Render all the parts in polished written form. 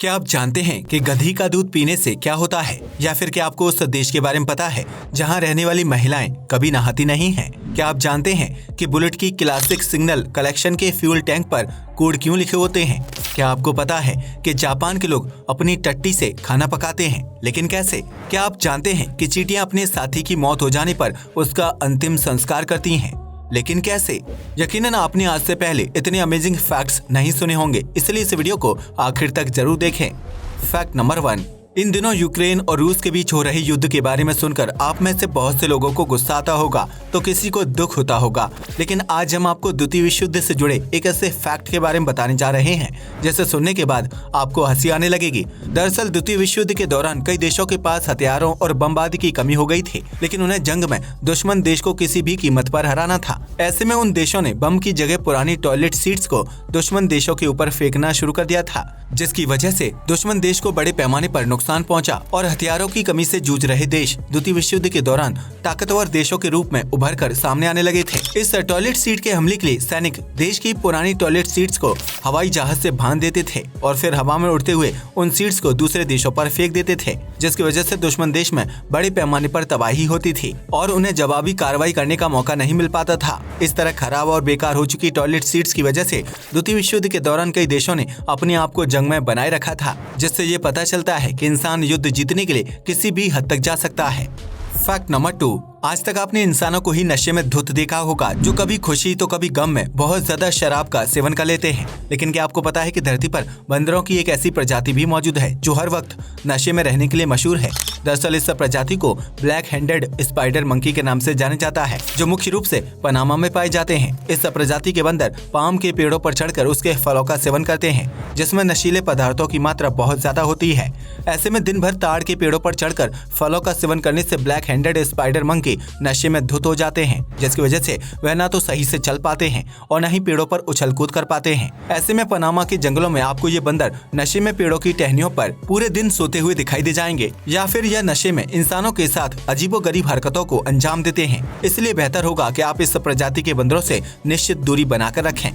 क्या आप जानते हैं कि गधी का दूध पीने से क्या होता है? या फिर क्या आपको उस देश के बारे में पता है जहां रहने वाली महिलाएं कभी नहाती नहीं हैं? क्या आप जानते हैं कि बुलेट की क्लासिक सिग्नल कलेक्शन के फ्यूल टैंक पर कोड क्यों लिखे होते हैं? क्या आपको पता है कि जापान के लोग अपनी टट्टी से खाना पकाते हैं, लेकिन कैसे? क्या आप जानते हैं कि चींटियां अपने साथी की मौत हो जाने पर उसका अंतिम संस्कार करती हैं, लेकिन कैसे? यकीनन आपने आज से पहले इतने अमेजिंग फैक्ट्स नहीं सुने होंगे, इसलिए इस वीडियो को आखिर तक जरूर देखें। Fact number 1। इन दिनों यूक्रेन और रूस के बीच हो रहे युद्ध के बारे में सुनकर आप में से बहुत से लोगों को गुस्सा आता होगा तो किसी को दुख होता होगा, लेकिन आज हम आपको द्वितीय विश्व युद्ध से जुड़े एक ऐसे फैक्ट के बारे में बताने जा रहे हैं जिसे सुनने के बाद आपको हंसी आने लगेगी। दरअसल द्वितीय विश्व युद्ध के दौरान कई देशों के पास हथियारों और बमबारी की कमी हो गई थी, लेकिन उन्हें जंग में दुश्मन देश को किसी भी कीमत पर हराना था। ऐसे में उन देशों ने बम की जगह पुरानी टॉयलेट सीट्स को दुश्मन देशों के ऊपर फेंकना शुरू कर दिया था, जिसकी वजह से दुश्मन देश को बड़े पैमाने पर नुकसान पहुंचा और हथियारों की कमी से जूझ रहे देश द्वितीय विश्व युद्ध के दौरान ताकतवर देशों के रूप में उभर कर सामने आने लगे थे। इस टॉयलेट सीट के हमले के लिए सैनिक देश की पुरानी टॉयलेट सीट्स को हवाई जहाज से बांध देते थे और फिर हवा में उड़ते हुए उन सीट्स को दूसरे देशों पर फेंक देते थे, जिसकी वजह से दुश्मन देश में बड़े पैमाने पर तबाही होती थी और उन्हें जवाबी कार्रवाई करने का मौका नहीं मिल पाता था। इस तरह खराब और बेकार हो चुकी टॉयलेट सीट्स की वजह से द्वितीय विश्व युद्ध के दौरान कई देशों ने अपने आप को जंग में बनाए रखा था, जिससे ये पता चलता है कि इंसान युद्ध जीतने के लिए किसी भी हद तक जा सकता है। Fact number 2। आज तक आपने इंसानों को ही नशे में धुत देखा होगा, जो कभी खुशी तो कभी गम में बहुत ज्यादा शराब का सेवन कर लेते हैं। लेकिन क्या आपको पता है कि धरती पर बंदरों की एक ऐसी प्रजाति भी मौजूद है जो हर वक्त नशे में रहने के लिए मशहूर है। दरअसल इस प्रजाति को ब्लैक हैंडेड स्पाइडर मंकी के नाम से जाना जाता है, जो मुख्य रूप से पनामा में पाए जाते हैं। इस प्रजाति के बंदर पाम के पेड़ों पर चढ़कर उसके फलों का सेवन करते हैं, जिसमें नशीले पदार्थों की मात्रा बहुत ज्यादा होती है। ऐसे में दिन भर ताड़ के पेड़ों पर चढ़कर फलों का सेवन करने से ब्लैक हैंडेड स्पाइडर मंकी नशे में धुत हो जाते हैं, जिसकी वजह से वह ना तो सही से चल पाते हैं और न ही पेड़ों पर उछल कूद कर पाते हैं। ऐसे में पनामा के जंगलों में आपको ये बंदर नशे में पेड़ों की टहनियों पर पूरे दिन सोते हुए दिखाई दे जाएंगे, या फिर यह नशे में इंसानों के साथ अजीबोगरीब हरकतों को अंजाम देते हैं। इसलिए बेहतर होगा कि आप इस प्रजाति के बंदरों से निश्चित दूरी बनाकर रखें।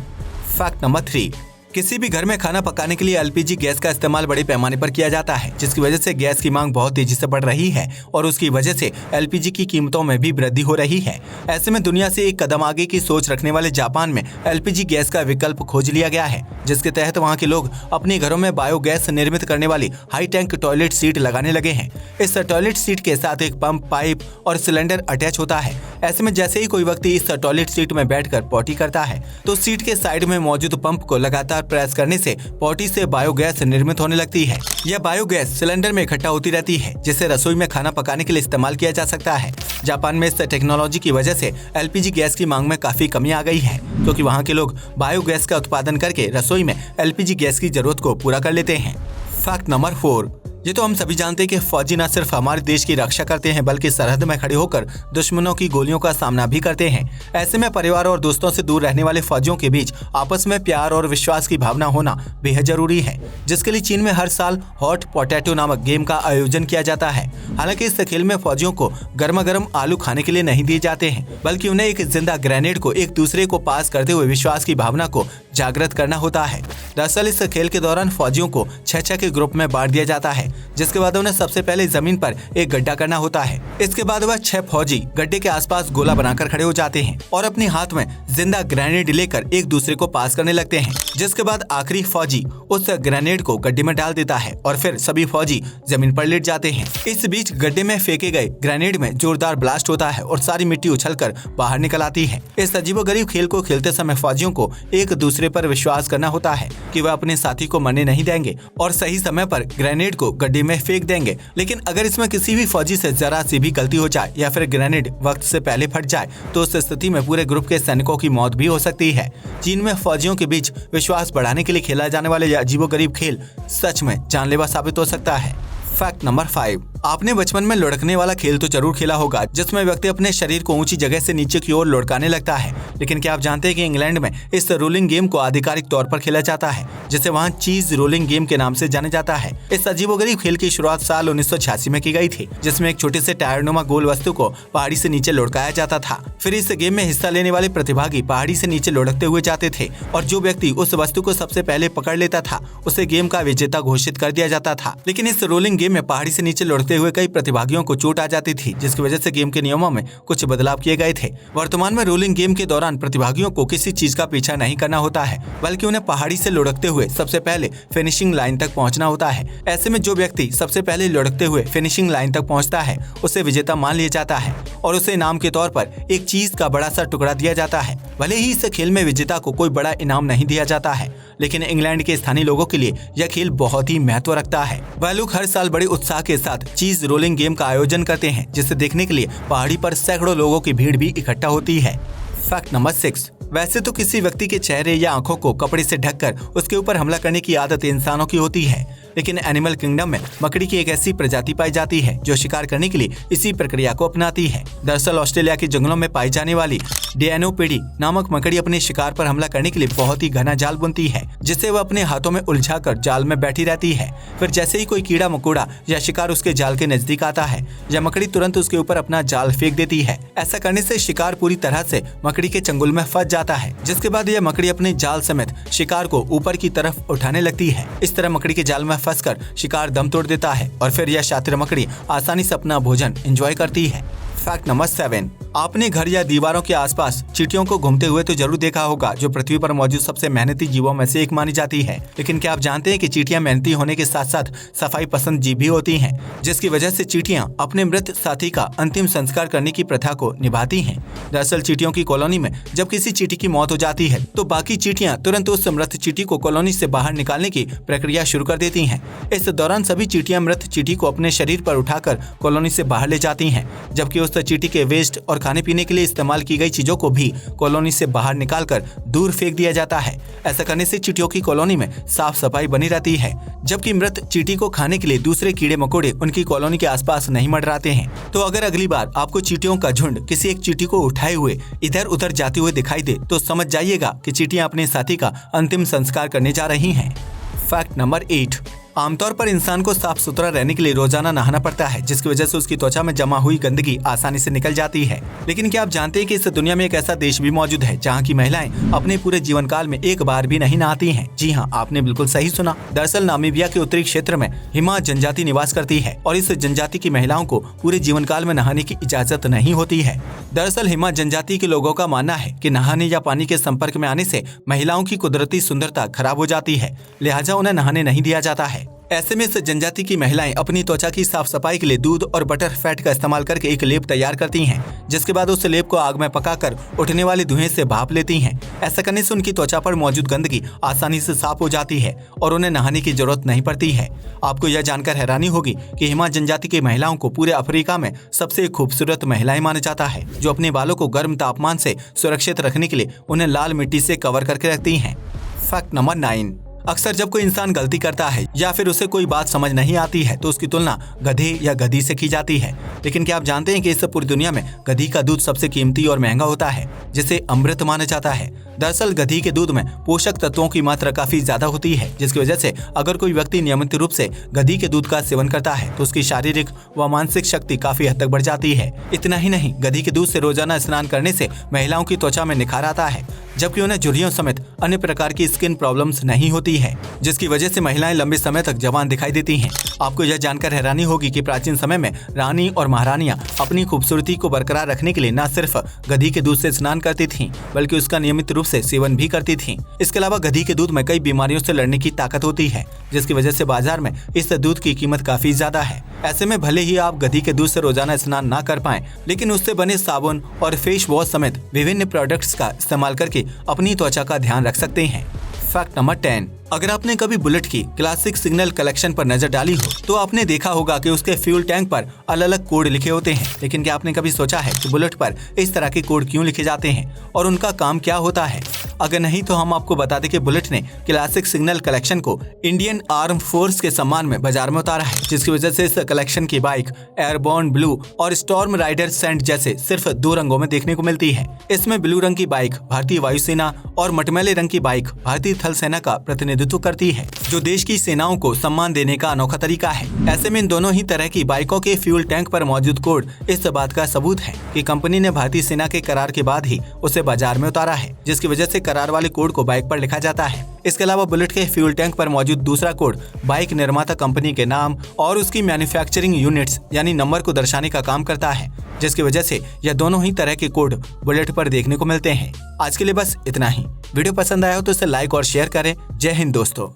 Fact number 3। किसी भी घर में खाना पकाने के लिए एलपीजी गैस का इस्तेमाल बड़े पैमाने पर किया जाता है, जिसकी वजह से गैस की मांग बहुत तेजी से बढ़ रही है और उसकी वजह से एलपीजी की कीमतों में भी वृद्धि हो रही है। ऐसे में दुनिया से एक कदम आगे की सोच रखने वाले जापान में एलपीजी गैस का विकल्प खोज लिया गया है, जिसके तहत वहाँ के लोग अपने घरों में बायोगैस निर्मित करने वाली हाई टैंक टॉयलेट सीट लगाने लगे हैं। इस टॉयलेट सीट के साथ एक पंप, पाइप और सिलेंडर अटैच होता है। ऐसे में जैसे ही कोई व्यक्ति इस टॉयलेट सीट में बैठकर पॉटी करता है तो सीट के साइड में मौजूद पंप को लगातार प्रेस करने से पॉटी से बायोगैस निर्मित होने लगती है। यह बायोगैस सिलेंडर में इकट्ठा होती रहती है, जिसे रसोई में खाना पकाने के लिए इस्तेमाल किया जा सकता है। जापान में इस टेक्नोलॉजी की वजह से एलपीजी गैस की मांग में काफी कमी आ गई है, क्योंकि वहाँ के लोग बायोगैस का उत्पादन करके रसोई में एलपीजी गैस की जरूरत को पूरा कर लेते हैं। Fact number 4। ये तो हम सभी जानते हैं कि फौजी न सिर्फ हमारे देश की रक्षा करते हैं, बल्कि सरहद में खड़े होकर दुश्मनों की गोलियों का सामना भी करते हैं। ऐसे में परिवार और दोस्तों से दूर रहने वाले फौजियों के बीच आपस में प्यार और विश्वास की भावना होना बेहद जरूरी है, जिसके लिए चीन में हर साल हॉट पोटैटो नामक गेम का आयोजन किया जाता है। हालांकि इस खेल में फौजियों को गर्मा गर्म आलू खाने के लिए नहीं दिए जाते हैं, बल्कि उन्हें एक जिंदा ग्रेनेड को एक दूसरे को पास करते हुए विश्वास की भावना को जागृत करना होता है। दरअसल इस खेल के दौरान फौजियों को 6-6 के ग्रुप में बांट दिया जाता है, जिसके बाद उन्हें सबसे पहले जमीन पर एक गड्ढा करना होता है। इसके बाद वह 6 फौजी गड्ढे के आसपास गोला बनाकर खड़े हो जाते हैं और अपने हाथ में जिंदा ग्रेनेड लेकर एक दूसरे को पास करने लगते हैं, जिसके बाद आखिरी फौजी उस ग्रेनेड को गड्ढे में डाल देता है और फिर सभी फौजी जमीन पर लेट जाते हैं। इस बीच गड्ढे में फेंके गए ग्रेनेड में जोरदार ब्लास्ट होता है और सारी मिट्टी उछलकर बाहर निकल आती है। इस अजीबोगरीब खेल को खेलते समय फौजियों को एक दूसरे पर विश्वास करना होता है कि वह अपने साथी को मरने नहीं देंगे और सही समय पर ग्रेनेड को गड्ढे में फेंक देंगे। लेकिन अगर इसमें किसी भी फौजी से जरा सी भी गलती हो जाए या फिर ग्रेनेड वक्त से पहले फट जाए तो उस स्थिति में पूरे ग्रुप के सैनिकों की मौत भी हो सकती है। चीन में फौजियों के बीच विश्वास बढ़ाने के लिए खेला जाने वाले यह अजीबोगरीब खेल सच में जानलेवा साबित हो सकता है। Fact number 5। आपने बचपन में लुढ़कने वाला खेल तो जरूर खेला होगा, जिसमें व्यक्ति अपने शरीर को ऊंची जगह से नीचे की ओर लुढ़काने लगता है। लेकिन क्या आप जानते हैं कि इंग्लैंड में इस रोलिंग गेम को आधिकारिक तौर पर खेला जाता है, जिसे वहाँ चीज रोलिंग गेम के नाम से जाना जाता है। इस अजीबोगरीब खेल की शुरुआत साल 1986 में की गई थी, जिसमें एक छोटे से टायरनुमा गोल वस्तु को पहाड़ी से नीचे लुढ़काया जाता था। फिर इस गेम में हिस्सा लेने वाले प्रतिभागी पहाड़ी से नीचे लुढ़कते हुए जाते थे और जो व्यक्ति उस वस्तु को सबसे पहले पकड़ लेता था उसे गेम का विजेता घोषित कर दिया जाता था। लेकिन इस रोलिंग गेम में पहाड़ी से नीचे लुढ़कते हुए कई प्रतिभागियों को चोट आ जाती थी, जिसकी वजह से गेम के नियमों में कुछ बदलाव किए गए थे। वर्तमान में रोलिंग गेम के दौरान प्रतिभागियों को किसी चीज का पीछा नहीं करना होता है, बल्कि उन्हें पहाड़ी से लुढ़कते हुए सबसे पहले फिनिशिंग लाइन तक पहुंचना होता है। ऐसे में जो व्यक्ति सबसे पहले लुढ़कते हुए फिनिशिंग लाइन तक पहुंचता है उसे विजेता मान लिया जाता है और उसे इनाम के तौर पर एक चीज का बड़ा सा टुकड़ा दिया जाता है। भले ही इस खेल में विजेता को कोई बड़ा इनाम नहीं दिया जाता है, लेकिन इंग्लैंड के स्थानीय लोगों के लिए यह खेल बहुत ही महत्व रखता है। वह लोग हर साल बड़े उत्साह के साथ चीज रोलिंग गेम का आयोजन करते हैं, जिसे देखने के लिए पहाड़ी पर सैकड़ों लोगों की भीड़ भी इकट्ठा होती है। Fact number 6। वैसे तो किसी व्यक्ति के चेहरे या आंखों को कपड़े से ढककर उसके ऊपर हमला करने की आदत इंसानों की होती है, लेकिन एनिमल किंगडम में मकड़ी की एक ऐसी प्रजाति पाई जाती है जो शिकार करने के लिए इसी प्रक्रिया को अपनाती है। दरअसल ऑस्ट्रेलिया के जंगलों में पाई जाने वाली डेनोपेडी नामक मकड़ी अपने शिकार पर हमला करने के लिए बहुत ही घना जाल बुनती है, जिसे वह अपने हाथों में उलझाकर जाल में बैठी रहती है। फिर जैसे ही कोई कीड़ा मकोड़ा या शिकार उसके जाल के नजदीक आता है, यह मकड़ी तुरंत उसके ऊपर अपना जाल फेंक देती है। ऐसा करने से शिकार पूरी तरह से मकड़ी के चंगुल में फंस जाता है, जिसके बाद यह मकड़ी अपने जाल समेत शिकार को ऊपर की तरफ उठाने लगती है। इस तरह मकड़ी के जाल में फंसकर शिकार दम तोड़ देता है और फिर यह शातिर मकड़ी आसानी से अपना भोजन एंजॉय करती है। Fact number 7। आपने घर या दीवारों के आसपास चींटियों को घूमते हुए तो जरूर देखा होगा, जो पृथ्वी पर मौजूद सबसे मेहनती जीवों में से एक मानी जाती है। लेकिन क्या आप जानते हैं कि चींटियां मेहनती होने के साथ साथ सफाई पसंद जीव भी होती हैं, जिसकी वजह से चींटियां अपने मृत साथी का अंतिम संस्कार करने की प्रथा को निभाती हैं। दरअसल चींटियों की कॉलोनी में जब किसी चींटी की मौत हो जाती है तो बाकी चींटियां तुरंत उस मृत चींटी को कॉलोनी से बाहर निकालने की प्रक्रिया शुरू कर देती हैं। इस दौरान सभी चींटियां मृत चींटी को अपने शरीर पर उठाकर कॉलोनी से बाहर ले जाती हैं, जबकि उस चींटी के वेस्ट और खाने पीने के लिए इस्तेमाल की गई चीजों को भी कॉलोनी से बाहर निकालकर दूर फेंक दिया जाता है। ऐसा करने से चींटियों की कॉलोनी में साफ सफाई बनी रहती है, जबकि मृत चींटी को खाने के लिए दूसरे कीड़े मकोड़े उनकी कॉलोनी के आसपास नहीं मंडराते हैं। तो अगर अगली बार आपको चींटियों का झुंड किसी एक चींटी को उठाए हुए इधर उधर जाते हुए दिखाई दे तो समझ जाइएगा कि चींटियां अपने साथी का अंतिम संस्कार करने जा रही हैं। Fact number 8। आमतौर पर इंसान को साफ सुथरा रहने के लिए रोजाना नहाना पड़ता है, जिसकी वजह से उसकी त्वचा में जमा हुई गंदगी आसानी से निकल जाती है। लेकिन क्या आप जानते हैं कि इस दुनिया में एक ऐसा देश भी मौजूद है जहां की महिलाएं अपने पूरे जीवन काल में एक बार भी नहीं नहाती हैं? जी हां, आपने बिल्कुल सही सुना। दरअसल नामीबिया के उत्तरी क्षेत्र में हिमा जनजाति निवास करती है और इस जनजाति की महिलाओं को पूरे जीवन काल में नहाने की इजाजत नहीं होती है। दरअसल हिमा जनजाति के लोगों का मानना है कि नहाने या पानी के संपर्क में आने से महिलाओं की कुदरती सुंदरता खराब हो जाती है, लिहाजा उन्हें नहाने नहीं दिया जाता है। ऐसे में इस जनजाति की महिलाएं अपनी त्वचा की साफ सफाई के लिए दूध और बटर फैट का इस्तेमाल करके एक लेप तैयार करती हैं, जिसके बाद उस लेप को आग में पकाकर उठने वाले धुएं से भाप लेती हैं। ऐसा करने से उनकी त्वचा पर मौजूद गंदगी आसानी से साफ हो जाती है और उन्हें नहाने की जरूरत नहीं पड़ती है। आपको यह जानकर हैरानी होगी कि हिमा जनजाति की महिलाओं को पूरे अफ्रीका में सबसे खूबसूरत महिलाएं माना जाता है, जो अपने बालों को गर्म तापमान से सुरक्षित रखने के लिए उन्हें लाल मिट्टी से कवर करके रखती हैं। Fact number 9। अक्सर जब कोई इंसान गलती करता है या फिर उसे कोई बात समझ नहीं आती है तो उसकी तुलना गधे या गधी से की जाती है। लेकिन क्या आप जानते हैं कि इस पूरी दुनिया में गधी का दूध सबसे कीमती और महंगा होता है, जिसे अमृत माना जाता है। दरअसल गधी के दूध में पोषक तत्वों की मात्रा काफी ज्यादा होती है, जिसकी वजह से अगर कोई व्यक्ति नियमित रूप से गधी के दूध का सेवन करता है तो उसकी शारीरिक व मानसिक शक्ति काफी हद तक बढ़ जाती है। इतना ही नहीं, गधी के दूध से रोजाना स्नान करने से महिलाओं की त्वचा में निखार आता है, जबकि उन्हें झुर्रियों समेत अन्य प्रकार की स्किन प्रॉब्लम्स नहीं होती है, जिसकी वजह से महिलाएं लंबे समय तक जवान दिखाई देती हैं। आपको यह जानकर हैरानी होगी कि प्राचीन समय में रानी और महारानियां अपनी खूबसूरती को बरकरार रखने के लिए न सिर्फ गधी के दूध से स्नान करती थीं, बल्कि उसका नियमित रूप से सेवन भी करती थीं। इसके अलावा गधी के दूध में कई बीमारियों से लड़ने की ताकत होती है, जिसकी वजह से बाजार में इस दूध की कीमत काफी ज्यादा है। ऐसे में भले ही आप गधी के दूध से रोजाना स्नान ना कर पाएं, लेकिन उससे बने साबुन और फेस वॉश समेत विभिन्न प्रोडक्ट्स का इस्तेमाल करके अपनी त्वचा का ध्यान रख सकते हैं। Fact number 10। अगर आपने कभी बुलेट की क्लासिक सिग्नल कलेक्शन पर नजर डाली हो तो आपने देखा होगा कि उसके फ्यूल टैंक पर अलग अलग कोड लिखे होते हैं। लेकिन क्या आपने कभी सोचा है कि बुलेट पर इस तरह के कोड क्यों लिखे जाते हैं और उनका काम क्या होता है? अगर नहीं तो हम आपको बता दें कि बुलेट ने क्लासिक सिग्नल कलेक्शन को इंडियन आर्म फोर्स के सम्मान में बाजार में उतारा है, जिसकी वजह से इस कलेक्शन की बाइक एयरबॉर्न ब्लू और स्टॉर्म राइडर सेंट जैसे सिर्फ 2 रंगों में देखने को मिलती है। इसमें ब्लू रंग की बाइक भारतीय वायुसेना और मटमैले रंग की बाइक भारतीय थल सेना का प्रतिनिधित्व करती है, जो देश की सेनाओं को सम्मान देने का अनोखा तरीका है। ऐसे में इन दोनों ही तरह की बाइकों के फ्यूल टैंक पर मौजूद कोड इस बात का सबूत है कि कंपनी ने भारतीय सेना के करार के बाद ही उसे बाजार में उतारा है, जिसकी वजह से करार वाले कोड को बाइक पर लिखा जाता है। इसके अलावा बुलेट के फ्यूल टैंक पर मौजूद दूसरा कोड बाइक निर्माता कंपनी के नाम और उसकी मैन्युफैक्चरिंग यूनिट्स यानी नंबर को दर्शाने का काम करता है, जिसकी वजह से यह दोनों ही तरह के कोड बुलेट पर देखने को मिलते हैं। आज के लिए बस इतना ही। वीडियो पसंद आया हो तो इसे लाइक और शेयर करें। जय हिंद दोस्तों।